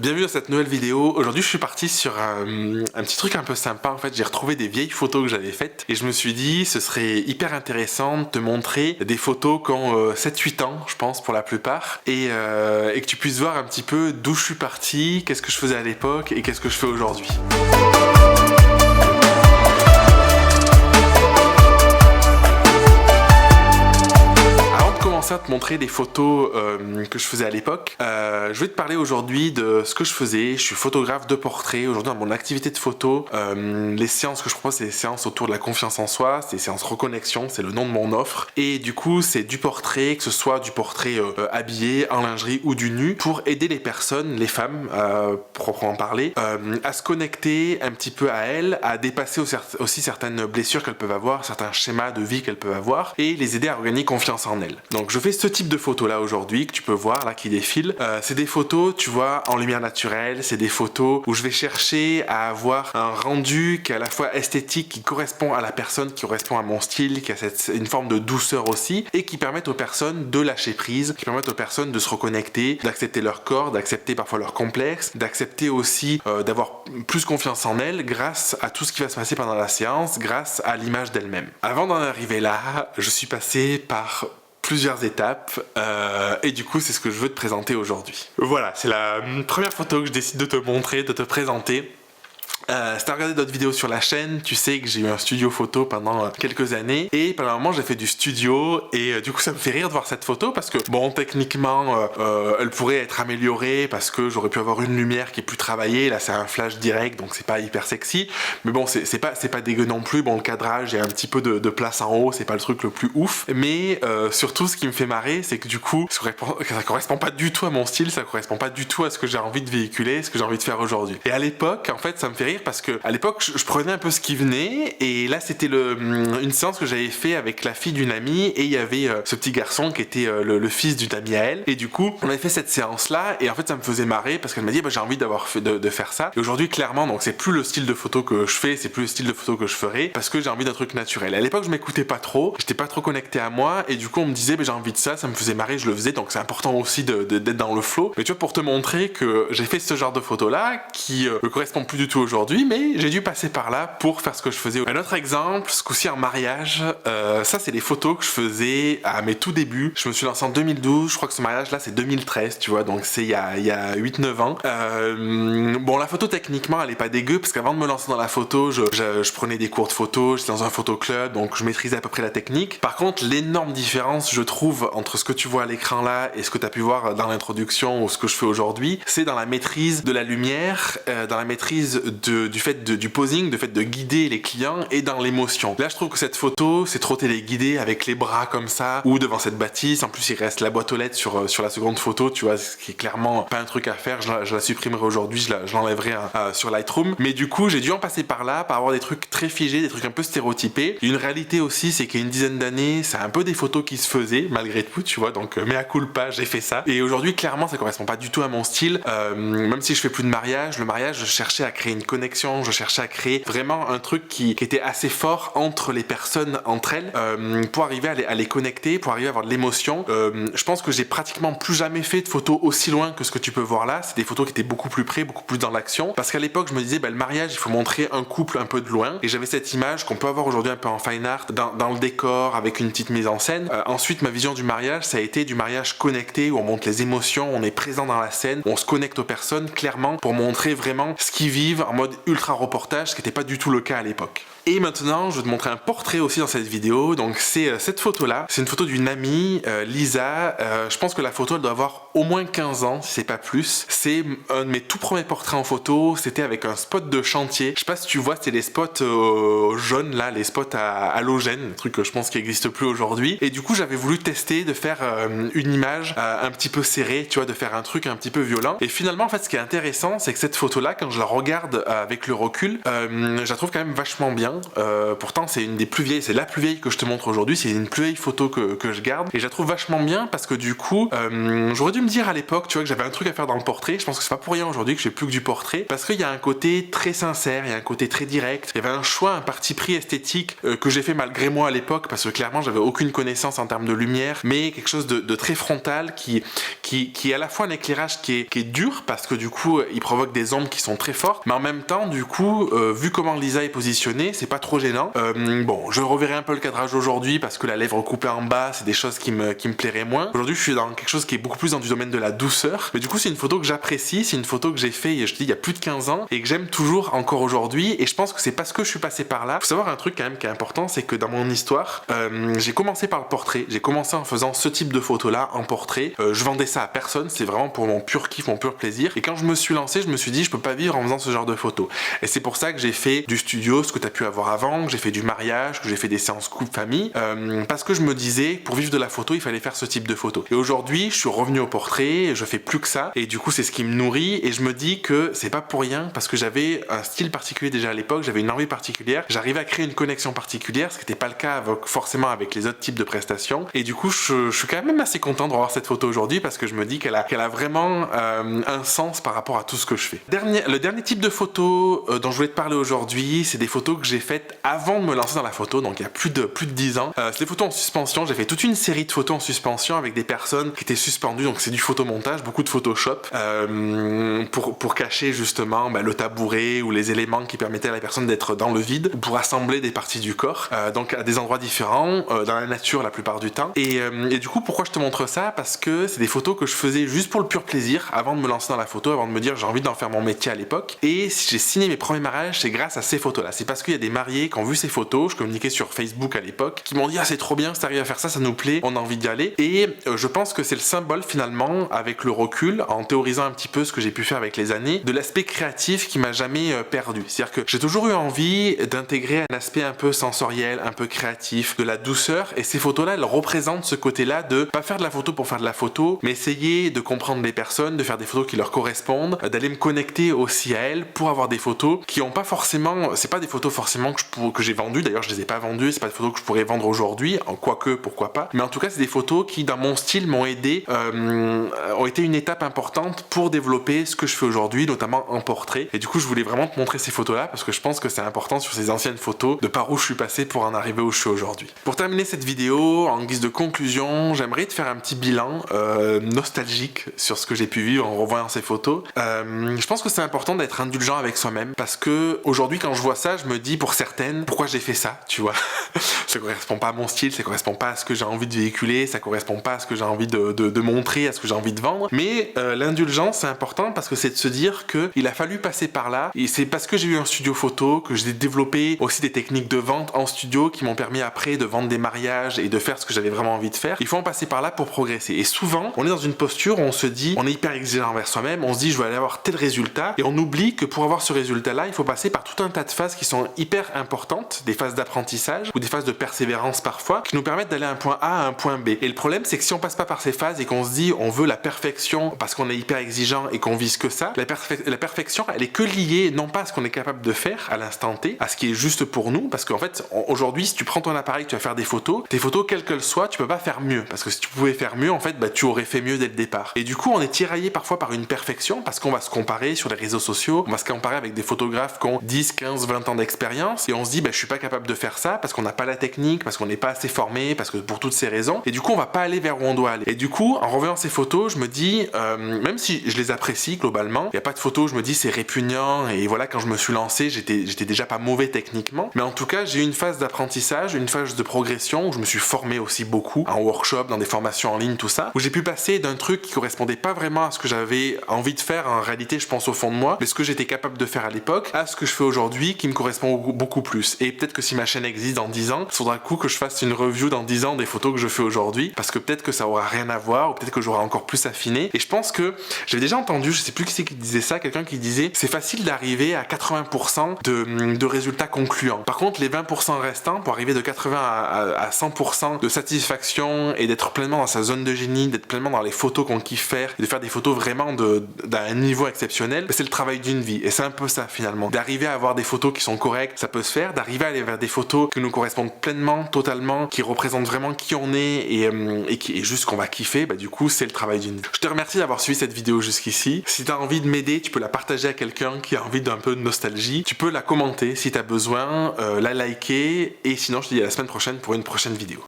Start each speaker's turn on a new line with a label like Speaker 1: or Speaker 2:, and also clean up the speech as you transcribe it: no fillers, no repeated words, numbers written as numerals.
Speaker 1: Bienvenue dans cette nouvelle vidéo. Aujourd'hui je suis parti sur un petit truc un peu sympa. En fait j'ai retrouvé des vieilles photos que j'avais faites et je me suis dit ce serait hyper intéressant de te montrer des photos qui ont 7-8 ans je pense pour la plupart et que tu puisses voir un petit peu d'où je suis parti, qu'est-ce que je faisais à l'époque et qu'est-ce que je fais aujourd'hui. À te montrer des photos que je faisais à l'époque. Je vais te parler aujourd'hui de ce que je faisais. Je suis photographe de portrait. Aujourd'hui dans mon activité de photo, les séances que je propose, c'est des séances autour de la confiance en soi, c'est des séances reconnexion, c'est le nom de mon offre. Et du coup c'est du portrait, que ce soit du portrait habillé, en lingerie ou du nu, pour aider les personnes, les femmes proprement parler, à se connecter un petit peu à elles, à dépasser aussi certaines blessures qu'elles peuvent avoir, certains schémas de vie qu'elles peuvent avoir, et les aider à regagner confiance en elles. Donc je fais ce type de photos là aujourd'hui que tu peux voir là qui défilent. C'est des photos tu vois en lumière naturelle, c'est des photos où je vais chercher à avoir un rendu qui est à la fois esthétique, qui correspond à la personne, qui correspond à mon style, qui a une forme de douceur aussi et qui permettent aux personnes de lâcher prise, qui permettent aux personnes de se reconnecter, d'accepter leur corps, d'accepter parfois leurs complexes, d'accepter aussi d'avoir plus confiance en elles grâce à tout ce qui va se passer pendant la séance, grâce à l'image d'elles-mêmes. Avant d'en arriver là, je suis passé par plusieurs étapes et du coup c'est ce que je veux te présenter aujourd'hui. Voilà, c'est la première photo que je décide de te montrer, de te présenter. Si t'as regardé d'autres vidéos sur la chaîne, tu sais que j'ai eu un studio photo pendant quelques années et pendant un moment j'ai fait du studio et du coup ça me fait rire de voir cette photo parce que bon techniquement elle pourrait être améliorée parce que j'aurais pu avoir une lumière qui est plus travaillée, là c'est un flash direct donc c'est pas hyper sexy mais bon c'est pas dégueu non plus, bon le cadrage, il y a un petit peu de place en haut, c'est pas le truc le plus ouf mais surtout ce qui me fait marrer c'est que du coup ça correspond pas du tout à mon style, ça correspond pas du tout à ce que j'ai envie de véhiculer, ce que j'ai envie de faire aujourd'hui. Et à l'époque en fait ça me fait rire parce que à l'époque je prenais un peu ce qui venait et là c'était une séance que j'avais fait avec la fille d'une amie et il y avait ce petit garçon qui était le fils d'une amie à elle et du coup on avait fait cette séance là et en fait ça me faisait marrer parce qu'elle m'a dit bah, j'ai envie de faire ça et aujourd'hui clairement donc c'est plus le style de photo que je fais, c'est plus le style de photo que je ferai parce que j'ai envie d'un truc naturel. À l'époque je m'écoutais pas trop, j'étais pas trop connecté à moi et du coup on me disait bah, j'ai envie de ça me faisait marrer, je le faisais donc c'est important aussi d'être dans le flow mais tu vois pour te montrer que j'ai fait ce genre de photo là qui me correspond plus du tout aujourd'hui mais j'ai dû passer par là pour faire ce que je faisais. Un autre exemple, ce coup-ci en mariage, ça c'est les photos que je faisais à mes tout débuts. Je me suis lancé en 2012, je crois que ce mariage là c'est 2013, tu vois, donc c'est il y a 8-9 ans. Bon la photo techniquement elle est pas dégueu parce qu'avant de me lancer dans la photo, je prenais des cours de photo, j'étais dans un photo club donc je maîtrisais à peu près la technique. Par contre l'énorme différence je trouve entre ce que tu vois à l'écran là et ce que tu as pu voir dans l'introduction ou ce que je fais aujourd'hui, c'est dans la maîtrise de la lumière, dans la maîtrise du fait du posing, du fait de guider les clients et dans l'émotion. Là je trouve que cette photo c'est trop téléguidé avec les bras comme ça ou devant cette bâtisse, en plus il reste la boîte aux lettres sur la seconde photo, tu vois, ce qui est clairement pas un truc à faire, je la supprimerai aujourd'hui, je l'enlèverai sur Lightroom, mais du coup j'ai dû en passer par là, par avoir des trucs très figés, des trucs un peu stéréotypés. Une réalité aussi c'est qu'il y a une dizaine d'années c'est un peu des photos qui se faisaient malgré tout, tu vois, donc mea culpa, j'ai fait ça et aujourd'hui clairement ça correspond pas du tout à mon style, même si je fais plus de mariage, le mariage je cherchais à créer une connexion, je cherchais à créer vraiment un truc qui était assez fort entre les personnes, entre elles, pour arriver à les connecter, pour arriver à avoir de l'émotion. Je pense que j'ai pratiquement plus jamais fait de photos aussi loin que ce que tu peux voir là. C'est des photos qui étaient beaucoup plus près, beaucoup plus dans l'action. Parce qu'à l'époque, je me disais, bah, le mariage, il faut montrer un couple un peu de loin. Et j'avais cette image qu'on peut avoir aujourd'hui un peu en fine art, dans le décor, avec une petite mise en scène. Ensuite, ma vision du mariage, ça a été du mariage connecté, où on montre les émotions, on est présent dans la scène, on se connecte aux personnes, clairement, pour montrer vraiment ce qu'ils vivent en mode ultra reportage, ce qui n'était pas du tout le cas à l'époque. Et maintenant, je vais te montrer un portrait aussi dans cette vidéo. Donc c'est cette photo-là. C'est une photo d'une amie, Lisa. Je pense que la photo, elle doit avoir au moins 15 ans, si c'est pas plus. C'est un de mes tout premiers portraits en photo. C'était avec un spot de chantier. Je sais pas si tu vois, c'était les spots jaunes, là, les spots à halogène, un truc que je pense qui n'existe plus aujourd'hui. Et du coup, j'avais voulu tester de faire une image un petit peu serrée, tu vois, de faire un truc un petit peu violent. Et finalement, en fait, ce qui est intéressant, c'est que cette photo-là, quand je la regarde avec le recul, je la trouve quand même vachement bien. Pourtant c'est une des plus vieilles, c'est la plus vieille que je te montre aujourd'hui, c'est une plus vieille photo que je garde et je la trouve vachement bien parce que du coup j'aurais dû dû me dire à l'époque, tu vois, que j'avais un truc à faire dans le portrait. Je pense que c'est pas pour rien aujourd'hui que je fais plus que du portrait, parce qu'il y a un côté très sincère, il y a un côté très direct. Il y avait un choix, un parti pris esthétique que j'ai fait malgré moi à l'époque, parce que clairement j'avais aucune connaissance en termes de lumière, mais quelque chose de très frontal qui est à la fois un éclairage qui est dur, parce que du coup il provoque des ombres qui sont très fortes, mais en même temps du coup vu comment Lisa est positionnée, c'est pas trop gênant. Bon, je reverrai un peu le cadrage aujourd'hui parce que la lèvre coupée en bas, c'est des choses qui me plairaient moins. Aujourd'hui je suis dans quelque chose qui est beaucoup plus dans du domaine de la douceur, mais du coup c'est une photo que j'apprécie, c'est une photo que j'ai fait, je te dis, il y a plus de 15 ans et que j'aime toujours encore aujourd'hui, et je pense que c'est parce que je suis passé par là. Faut savoir un truc quand même qui est important, c'est que dans mon histoire, j'ai commencé par le portrait, j'ai commencé en faisant ce type de photos là en portrait, je vendais ça à personne, c'est vraiment pour mon pur kiff, mon pur plaisir, et quand je me suis lancé, je me suis dit je peux pas vivre en faisant ce genre de photos, et c'est pour ça que j'ai fait du studio, ce que tu as pu avoir avant, que j'ai fait du mariage, que j'ai fait des séances couple famille, parce que je me disais pour vivre de la photo il fallait faire ce type de photos. Et aujourd'hui je suis revenu au portrait, je fais plus que ça, et du coup c'est ce qui me nourrit, et je me dis que c'est pas pour rien, parce que j'avais un style particulier déjà à l'époque, j'avais une envie particulière, j'arrivais à créer une connexion particulière, ce qui n'était pas le cas forcément avec les autres types de prestations, et du coup je suis quand même assez content de revoir cette photo aujourd'hui, parce que je me dis qu'elle a vraiment un sens par rapport à tout ce que je fais. Le dernier type de photo dont je voulais te parler aujourd'hui, c'est des photos que j'ai faites avant de me lancer dans la photo, donc il y a plus de 10 ans. C'est des photos en suspension, j'ai fait toute une série de photos en suspension avec des personnes qui étaient suspendues, donc c'est du photomontage, beaucoup de Photoshop, pour cacher justement le tabouret ou les éléments qui permettaient à la personne d'être dans le vide, ou pour assembler des parties du corps, donc à des endroits différents, dans la nature la plupart du temps. Et du coup pourquoi je te montre ça? Parce que c'est des photos que je faisais juste pour le pur plaisir, avant de me lancer dans la photo, avant de me dire j'ai envie d'en faire mon métier à l'époque. Et si j'ai signé mes premiers mariages, c'est grâce à ces photos là. C'est parce qu'il y a des mariés qui ont vu ces photos, je communiquais sur Facebook à l'époque, qui m'ont dit ah c'est trop bien, si t'arrives à faire ça, ça nous plaît, on a envie d'y aller. Et je pense que c'est le symbole finalement, avec le recul, en théorisant un petit peu ce que j'ai pu faire avec les années, de l'aspect créatif qui m'a jamais perdu. C'est-à-dire que j'ai toujours eu envie d'intégrer un aspect un peu sensoriel, un peu créatif, de la douceur, et ces photos-là, elles représentent ce côté-là de pas faire de la photo pour faire de la photo, mais essayer de comprendre les personnes, de faire des photos qui leur correspondent, d'aller me connecter aussi à elles pour avoir des photos qui ont pas forcément, c'est pas des photos forcément que j'ai vendues, d'ailleurs je les ai pas vendues, c'est pas des photos que je pourrais vendre aujourd'hui, en quoique, pourquoi pas, mais en tout cas c'est des photos qui dans mon style m'ont aidé, ont été une étape importante pour développer ce que je fais aujourd'hui, notamment en portrait. Et du coup je voulais vraiment te montrer ces photos là parce que je pense que c'est important sur ces anciennes photos de par où je suis passé pour en arriver où je suis aujourd'hui. Pour terminer cette vidéo, en guise de conclusion, j'aimerais te faire un petit bilan nostalgique sur ce que j'ai pu vivre en revoyant ces photos. Je pense que c'est important d'être indulgent avec soi-même, parce que aujourd'hui quand je vois ça, je me dis pour certaines, pourquoi j'ai fait ça, tu vois. Ça correspond pas à mon style, ça correspond pas à ce que j'ai envie de véhiculer, ça correspond pas à ce que j'ai envie de montrer, à ce que j'ai envie de vendre. Mais l'indulgence c'est important parce que c'est de se dire qu'il a fallu passer par là, et c'est parce que j'ai eu un studio photo que j'ai développé aussi des techniques de vente en studio qui m'ont permis après de vendre des mariages et de faire ce que j'avais vraiment envie de faire. Il faut en passer par là pour progresser. Et souvent on est dans une posture où on se dit, on est hyper exigeant envers soi-même, on se dit je vais aller avoir tel résultat, et on oublie que pour avoir ce résultat là il faut passer par tout un tas de phases qui sont hyper importantes, des phases d'apprentissage ou des phases de persévérance parfois, qui nous permettent d'aller à un point A à un point B. Et le problème c'est que si on passe pas par ces phases et qu'on se dit on veut la perfection parce qu'on est hyper exigeant et qu'on vise que ça, la perfection elle est que liée non pas à ce qu'on est capable de faire à l'instant T, à ce qui est juste pour nous, parce qu'en fait aujourd'hui si tu prends ton appareil, tu vas faire des photos, tes photos quelles qu'elles soient, tu peux pas faire mieux, parce que si tu pouvais faire mieux en fait tu aurais fait mieux dès le départ. Et du coup on est tiraillé parfois par une perfection parce qu'on va se comparer sur les réseaux sociaux, on va se comparer avec des photographes qui ont 10, 15, 20 ans d'expérience, et on se dit je suis pas capable de faire ça parce qu'on n'a pas la technique, parce qu'on n'est pas assez formé, parce que pour toutes ces raisons, et du coup on va pas aller vers où on doit aller. Et du coup en revoyant ces photos je me dis même si je les apprécie globalement, il n'y a pas de photos je me dis c'est répugnant, et voilà, quand je me suis lancé j'étais déjà pas mauvais techniquement, mais en tout cas j'ai eu une phase d'apprentissage, une phase de progression où je me suis formé aussi beaucoup en workshop, dans des formations en ligne, tout ça, où j'ai pu passer d'un truc qui correspondait pas vraiment à ce que j'avais envie de faire en réalité, je pense au fond de moi, mais ce que j'étais capable de faire à l'époque, à ce que je fais aujourd'hui qui me correspond beaucoup plus. Et peut-être que si ma chaîne existe dans 10 ans, il faudra le coup que je fasse une review dans 10 ans des photos que je fais aujourd'hui, parce que peut-être que ça aura rien à voir, ou peut-être que j'aurai encore plus affiné. Et je pense que j'avais déjà entendu, je sais plus qui c'est qui disait ça, quelqu'un qui disait c'est facile d'arriver à 80% de résultats concluants. Par contre les 20% restants, pour arriver de 80 à 100% de satisfaction et d'être pleinement dans sa zone de génie, d'être pleinement dans les photos qu'on kiffe faire, et de faire des photos vraiment d'un niveau exceptionnel, c'est le travail d'une vie. Et c'est un peu ça finalement. D'arriver à avoir des photos qui sont correctes, ça peut se faire. D'arriver à aller vers des photos qui nous correspondent pleinement, totalement, qui représentent vraiment qui on est et juste qu'on va kiffer, du coup c'est le travail d'une vie. Je te remercie d'avoir suivi cette vidéo jusqu'ici. Si tu as envie de m'aider, tu peux la partager à quelqu'un qui a envie d'un peu de nostalgie. Tu peux la commenter si tu as besoin, la liker, et sinon je te dis à la semaine prochaine pour une prochaine vidéo.